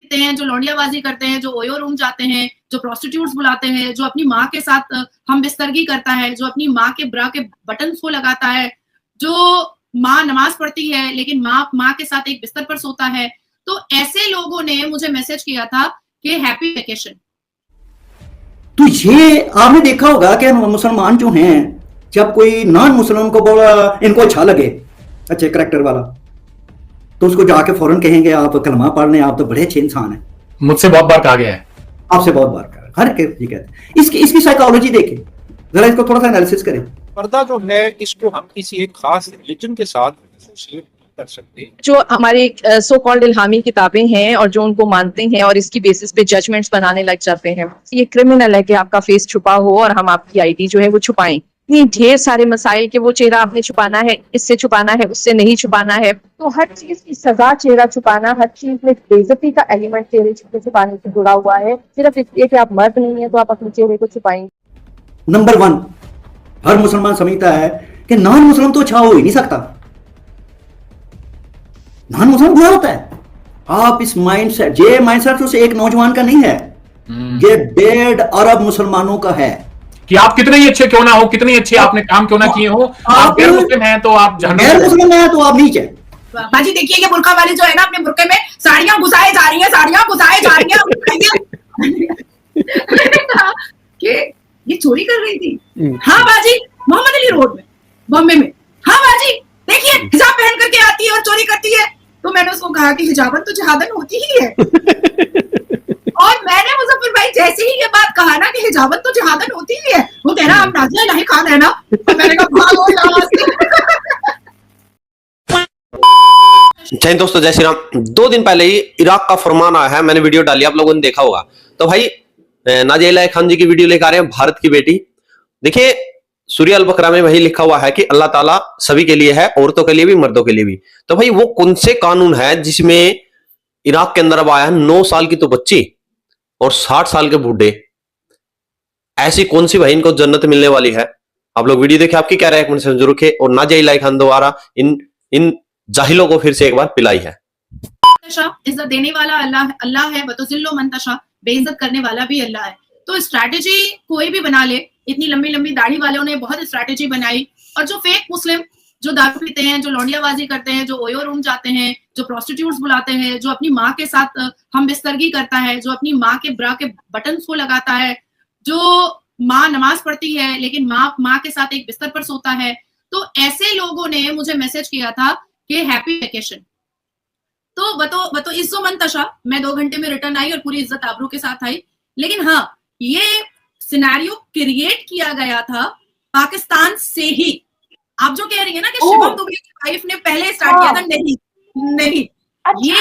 पीते हैं, जो लौंडियाबाजी करते हैं, जो ओयो रूम जाते हैं, जो प्रोस्टिट्यूट्स बुलाते हैं, जो अपनी माँ के साथ हम बिस्तरगी करता है, जो अपनी माँ के ब्रा के बटन्स को लगाता है, जो माँ नमाज पढ़ती है लेकिन माँ के साथ एक बिस्तर पर सोता है। तो ऐसे लोगों ने मुझे मैसेज किया था कि हैप्पी वेकेशन। तो ये आपने देखा होगा कि मुसलमान जो हैं, जब कोई नॉन मुसलमान को बोला इनको अच्छा लगे, अच्छे करैक्टर वाला, तो उसको जाके फौरन कहेंगे आप कलमा पढ़ लें, आप तो बड़े अच्छे इंसान हैं। मुझसे बहुत बार कहा गया है, आपसे बहुत बार कहा, हर ये कहते हैं। इसकी साइकोलॉजी देखें जरा, इसको थोड़ा सा एनालिसिस करें। पर्दा जो है इसको हम किसी एक खास रिलीजन के साथ एसोसिएट कर सकते हैं। जो हमारे सो कॉल्ड इल्हामी किताबें हैं और जो उनको मानते हैं और इसकी बेसिस पे जजमेंट्स बनाने लग जाते हैं, ये क्रिमिनल है कि आपका फेस छुपा हो और हम आपकी आईडी जो है वो छुपाएं। इतनी ढेर सारे मसाइल के वो चेहरा आपने छुपाना है, इससे छुपाना है, उससे नहीं छुपाना है। तो हर चीज की सजा चेहरा छुपाना, हर चीज में बेइज्जती का एलिमेंट चेहरे छुपाने से जुड़ा हुआ है। सिर्फ इसलिए कि आप मर्द नहीं है तो आप अपने चेहरे को छुपाएंगे। नंबर 1, हर मुसलमान समझता है कि नॉन मुसलमान तो अच्छा हो ही नहीं सकता, नॉन मुसलमान बुरा होता है। आप इस माइंडसेट, ये माइंडसेट तो एक नौजवान का नहीं है, ये 1.5 अरब मुसलमानों का है कि आप कितने ही अच्छे क्यों ना हो, कितने अच्छे आपने काम क्यों ना किए हो, आप गैर मुस्लिम हैं तो आप गैर मुस्लिम हैं तो आप नीचे। बाजी देखिए, ये बुर्का वाली जो है ना, अपने बुर्के में साड़ियां घुसाए जा रही हैं, साड़ियां घुसाए जा रही हैं। मैंने कहा कि ये चोरी कर रही थी। हाँ बाजी, मोहम्मद अली रोड में, बॉम्बे में। हाँ बाजी देखिए, हिजाब पहन करके आती है और चोरी करती है। तो मैंने उसको कहा कि हिजाबन तो जहादन होती ही है। और मैंने मुजफ्फर भाई जैसे ही ये बात कहा ना कि हिजाबन तो जहादन होती ही है, वो कह रहा आप नाज़िया इलाही खान है ना। तो मैंने कहा भागो यहाँ से। जय दोस्तों, जय श्री राम। 2 दिन पहले ही इराक का फरमान आया है, मैंने वीडियो डाली, आप लोगों ने देखा होगा। तो भाई नाज़िया इलाही खान जी की वीडियो लेकर आ रहे हैं, भारत की बेटी। देखिए, सूर्य अल बकरा में वही लिखा हुआ है कि अल्लाह ताला सभी के लिए है, औरतों के लिए भी, मर्दों के लिए भी। तो भाई वो कौन से कानून है जिसमें इराक के अंदर अब आया है 9 साल की तो बच्ची और 60 साल के बूढ़े, ऐसी कौन सी भाई इनको जन्नत मिलने वाली है? आप लोग वीडियो देखे, आपकी क्या राय है जरूर रखें। और नाज़िया इलाही खान द्वारा इन जाहिलों को फिर से एक बार पिलाई है। इज्जत देने वाला अल्लाह है, वतुज़िल्लु मन तशा, बेइज्जत करने वाला भी अल्लाह है। तो स्ट्रैटेजी कोई भी बना ले, इतनी लंबी लंबी दाढ़ी वालों ने बहुत स्ट्रैटेजी बनाई। और जो फेक मुस्लिम, जो दारू पीते हैं, जो लौंडियाबाजी करते हैं, जो ओयो रूम जाते हैं, जो प्रोस्टिट्यूट्स बुलाते हैं, जो अपनी माँ के साथ हम बिस्तरगी करता है, जो अपनी माँ के ब्रा के बटन्स को लगाता है, जो माँ नमाज पढ़ती है लेकिन माँ के साथ एक बिस्तर पर सोता है। तो ऐसे लोगों ने मुझे मैसेज किया था कि हैप्पी वेकेशन। तो बतो इज्जो मन तशा, मैं 2 घंटे में रिटर्न आई और पूरी इज्जत आबरू के साथ आई। लेकिन हाँ, ये सिनेरियो क्रिएट किया गया था पाकिस्तान से ही। आप जो कह रही है ना कि शिवम दुबे की वाइफ ने पहले स्टार्ट किया था, नहीं, ये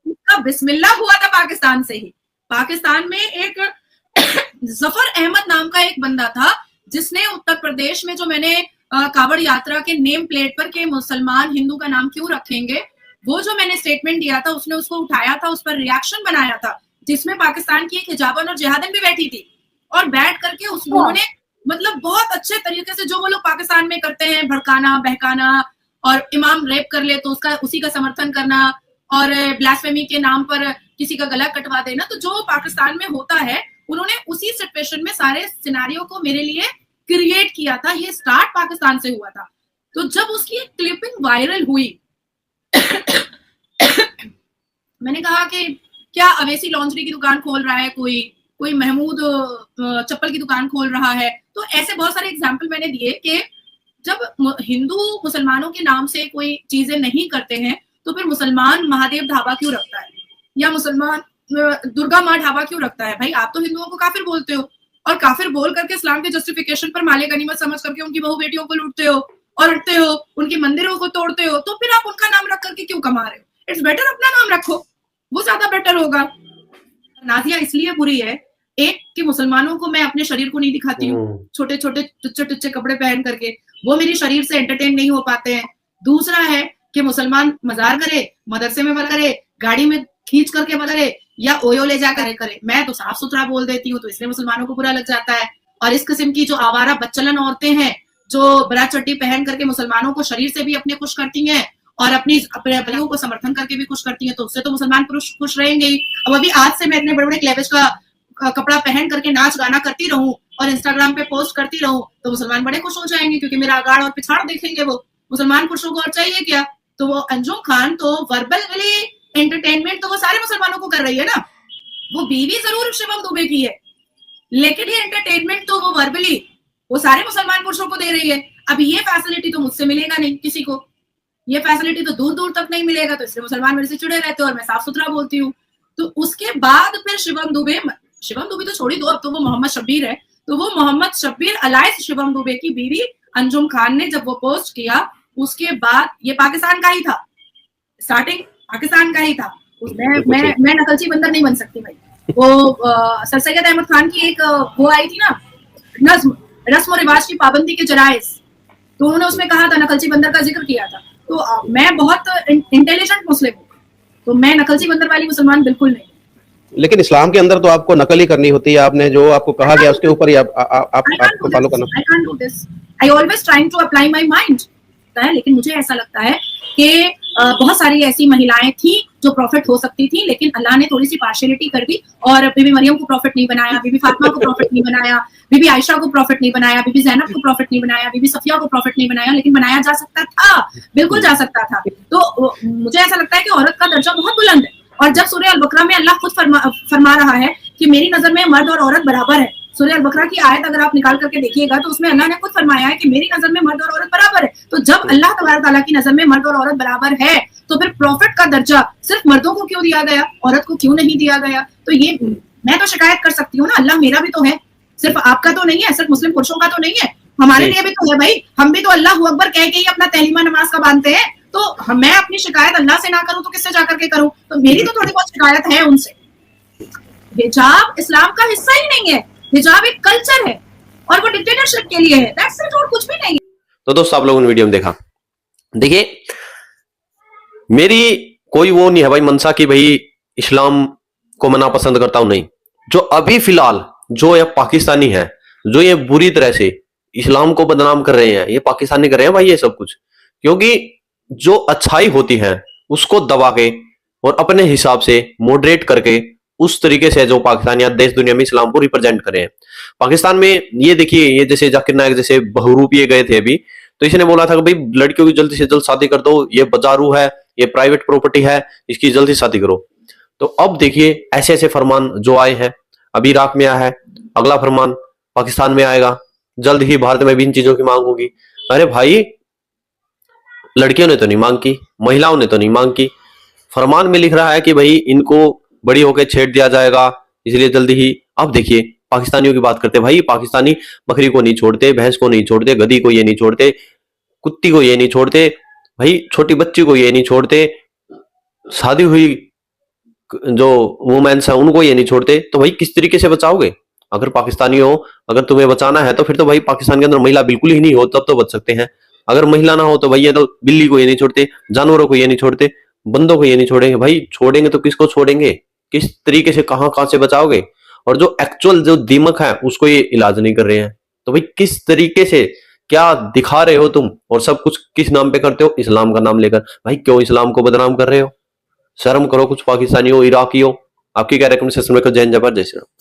इसका बिस्मिल्लाह हुआ था पाकिस्तान से ही। पाकिस्तान में एक जफर अहमद नाम का एक बंदा था जिसने उत्तर प्रदेश में, जो मैंने कावड़ यात्रा के नेम प्लेट पर के मुसलमान हिंदू का नाम क्यों रखेंगे, वो जो मैंने स्टेटमेंट दिया था, उसने उसको उठाया था, उस पर रिएक्शन बनाया था, जिसमें पाकिस्तान की एक हिजाबन और जिहादन भी बैठी थी। और बैठ करके उन्होंने मतलब बहुत अच्छे तरीके से, जो वो लोग पाकिस्तान में करते हैं, भड़काना, बहकाना, और इमाम रेप कर ले तो उसी का समर्थन करना, और ब्लास्फेमी के नाम पर किसी का गला कटवा देना। तो जो पाकिस्तान में होता है, उन्होंने उसी सिचुएशन में सारे सिनेरियो को मेरे लिए क्रिएट किया था। ये स्टार्ट पाकिस्तान से हुआ था। तो जब उसकी क्लिपिंग वायरल हुई, मैंने कहा कि क्या अवेसी लॉन्ड्री की दुकान खोल रहा है कोई महमूद चप्पल की दुकान खोल रहा है। तो ऐसे बहुत सारे एग्जाम्पल मैंने दिए कि जब हिंदू मुसलमानों के नाम से कोई चीजें नहीं करते हैं, तो फिर मुसलमान महादेव ढाबा क्यों रखता है, या मुसलमान दुर्गा माँ ढाबा क्यों रखता है? भाई आप तो हिंदुओं को काफिर बोलते हो, और काफिर बोल करके इस्लाम के जस्टिफिकेशन पर माले गनीमत समझ करके उनकी बहू बेटियों को लूटते हो और उठते हो, उनके मंदिरों को तोड़ते हो। तो फिर आप उनका नाम रख करके क्यों कमा रहे हो? इट्स बेटर अपना नाम रखो, वो ज्यादा बेटर होगा। नाज़िया इसलिए बुरी है, एक कि मुसलमानों को मैं अपने शरीर को नहीं दिखाती हूँ, छोटे छोटे टुच्चे टुच्चे कपड़े पहन करके, वो मेरे शरीर से एंटरटेन नहीं हो पाते हैं। दूसरा है कि मुसलमान मजार करे, मदरसे में करे, गाड़ी में खींच करके करे, या ओयो ले जा करे। मैं तो साफ सुथरा बोल देती हूँ, तो इसलिए मुसलमानों को बुरा लग जाता है। और इस किस्म की जो आवारा बच्चलन औरतें हैं, जो बड़ा चड्डी पहन करके मुसलमानों को शरीर से भी अपने खुश करती हैं और अपने बलियों को समर्थन करके भी खुश करती है, तो उससे तो मुसलमान पुरुष खुश रहेंगे ही। अब अभी आज से मैं इतने बड़े बड़े क्लेवेज का कपड़ा पहन करके नाच गाना करती रहूं और इंस्टाग्राम पे पोस्ट करती रहूं, तो मुसलमान बड़े खुश हो जाएंगे, क्योंकि मेरा अगाड़ और पिछाड़ देखेंगे वो। मुसलमान पुरुषों को और चाहिए क्या? तो वो अंजुम खान तो वर्बली एंटरटेनमेंट तो वो सारे मुसलमानों को कर रही है ना। वो बीवी जरूर शिवम दुबे की है, लेकिन ये एंटरटेनमेंट तो वो वर्बली वो सारे मुसलमान पुरुषों को दे रही है। अब ये फैसिलिटी तो मुझसे मिलेगा नहीं किसी को, ये फैसिलिटी तो दूर दूर तक नहीं मिलेगा, तो इसलिए मुसलमान मेरे से चिड़े रहते हैं और मैं साफ सुथरा बोलती हूँ। तो उसके बाद फिर शिवम दुबे तो छोड़ी दो, अब तो वो मोहम्मद शब्बीर है, तो वो मोहम्मद शब्बीर अलाइस शिवम दुबे की बीवी अंजुम खान ने जब वो पोस्ट किया, उसके बाद ये पाकिस्तान का ही था, स्टार्टिंग पाकिस्तान का ही था। मैं नकलची बंदर नहीं बन सकती भाई। वो सर सैयद अहमद खान की एक वो आई थी ना, रस्म और रिवाज की पाबंदी के जराइस, तो उन्होंने उसमें कहा था, नकलची बंदर का जिक्र किया था। तो मैं बहुत इंटेलिजेंट मुस्लिम हूँ, तो मैं नकलची बंदर वाली मुसलमान बिल्कुल नहीं। लेकिन इस्लाम के अंदर तो आपको नकल ही करनी होती है, आपने जो आपको कहा गया उसके ऊपर ही आपको फॉलो करना। I can't do this. I always trying to apply my mind. लेकिन मुझे ऐसा लगता है कि बहुत सारी ऐसी महिलाएं थी जो प्रॉफिट हो सकती थी, लेकिन अल्लाह ने थोड़ी सी पार्शियलिटी कर दी और बीबी मरियम को प्रॉफिट नहीं बनाया, बीबी फातिमा को प्रॉफिट नहीं बनाया, बीबी आयशा को प्रॉफिट नहीं बनाया, बीबी ज़ैनब को प्रॉफिट नहीं बनाया, बीबी सफिया को प्रॉफिट नहीं बनाया, लेकिन बनाया जा सकता था, बिल्कुल जा सकता था। तो मुझे ऐसा लगता है कि औरत का दर्जा बहुत बुलंद है, और जब सूरह अल बकरा में अल्लाह खुद फरमा रहा है कि मेरी नजर में मर्द और औरत बराबर है, सूरह अल बकरा की आयत अगर आप निकाल करके देखिएगा तो उसमें अल्लाह ने खुद फरमाया है कि मेरी नजर में मर्द और औरत बराबर है। तो जब अल्लाह तबारक तआला की नजर में मर्द और औरत बराबर है, तो फिर प्रॉफिट का दर्जा सिर्फ मर्दों को क्यों दिया गया, औरत को क्यों नहीं दिया गया? तो ये मैं तो शिकायत कर सकती हूँ ना, अल्लाह मेरा भी तो है, सिर्फ आपका तो नहीं है, सिर्फ मुस्लिम पुरुषों का तो नहीं है, हमारे लिए भी तो है भाई। हम भी तो अल्लाह अकबर कह के ही अपना तहलीमा नमाज का बांधते हैं। तो मैं अपनी शिकायत अल्लाह से ना करूं तो किससे जाकर के करूं? तो मेरी तो थोड़ी बहुत शिकायत है उनसे। हिजाब इस्लाम का हिस्सा ही नहीं है, हिजाब एक कल्चर है और वो डिक्टेटरशिप के लिए है, दैट्स इट, और कुछ भी नहीं। तो दोस्तों, आप लोगों ने वीडियो में देखा, देखिए मेरी कोई वो नहीं है भाई मनसा की भाई इस्लाम को मना पसंद करता हूं, नहीं। जो अभी फिलहाल जो ये पाकिस्तानी है, जो ये बुरी तरह से इस्लाम को बदनाम कर रहे हैं, ये पाकिस्तानी कर रहे हैं भाई ये सब कुछ, क्योंकि जो अच्छाई होती है उसको दबा के और अपने हिसाब से मॉडरेट करके उस तरीके से जो पाकिस्तान या देश दुनिया में इस्लाम को रिप्रेजेंट कर रहे हैं। पाकिस्तान में ये देखिए, ये जैसे जाकिर नायक जैसे बहरूपिये गए थे अभी, तो इसने बोला था कि भाई लड़कियों की जल्दी से जल्द शादी कर दो, ये बाजारू है, ये प्राइवेट प्रॉपर्टी है, इसकी जल्दी शादी करो। तो अब देखिए ऐसे ऐसे फरमान जो आए हैं, अभी इराक में आया है, अगला फरमान पाकिस्तान में आएगा, जल्द ही भारत में भी इन चीजों की मांग होगी। अरे भाई, लड़कियों ने तो नहीं मांग की, महिलाओं ने तो नहीं मांग की, फरमान में लिख रहा है कि भाई इनको बड़ी होकर छेड़ दिया जाएगा, इसलिए जल्दी ही। अब देखिए पाकिस्तानियों की बात करते, भाई पाकिस्तानी बकरी को नहीं छोड़ते, भैंस को नहीं छोड़ते, गधी को ये नहीं छोड़ते, कुत्ती को ये नहीं छोड़ते, भाई छोटी बच्ची को ये नहीं छोड़ते, शादी हुई जो वुमेन्स है उनको ये नहीं छोड़ते। तो भाई किस तरीके से बचाओगे? अगर पाकिस्तानी हो, अगर तुम्हें बचाना है तो फिर तो भाई पाकिस्तान के अंदर महिला बिल्कुल ही नहीं हो, तब तो बच सकते हैं। अगर महिला ना हो तो भैया तो बिल्ली को ये नहीं छोड़ते, जानवरों को ये नहीं छोड़ते, बंदों को ये नहीं छोड़ेंगे। भाई छोड़ेंगे तो किसको छोड़ेंगे? किस तरीके से कहां से बचाओगे? और जो एक्चुअल जो दीमक है उसको ये इलाज नहीं कर रहे हैं। तो भाई किस तरीके से क्या दिखा रहे हो तुम? और सब कुछ किस नाम पे करते हो? इस्लाम का नाम लेकर। भाई क्यों इस्लाम को बदनाम कर रहे हो? शर्म करो कुछ, पाकिस्तानी हो, इराकी हो। आपकी क्या रिकमेंडेशन में जय हिंद, जय भारत, जय श्री राम।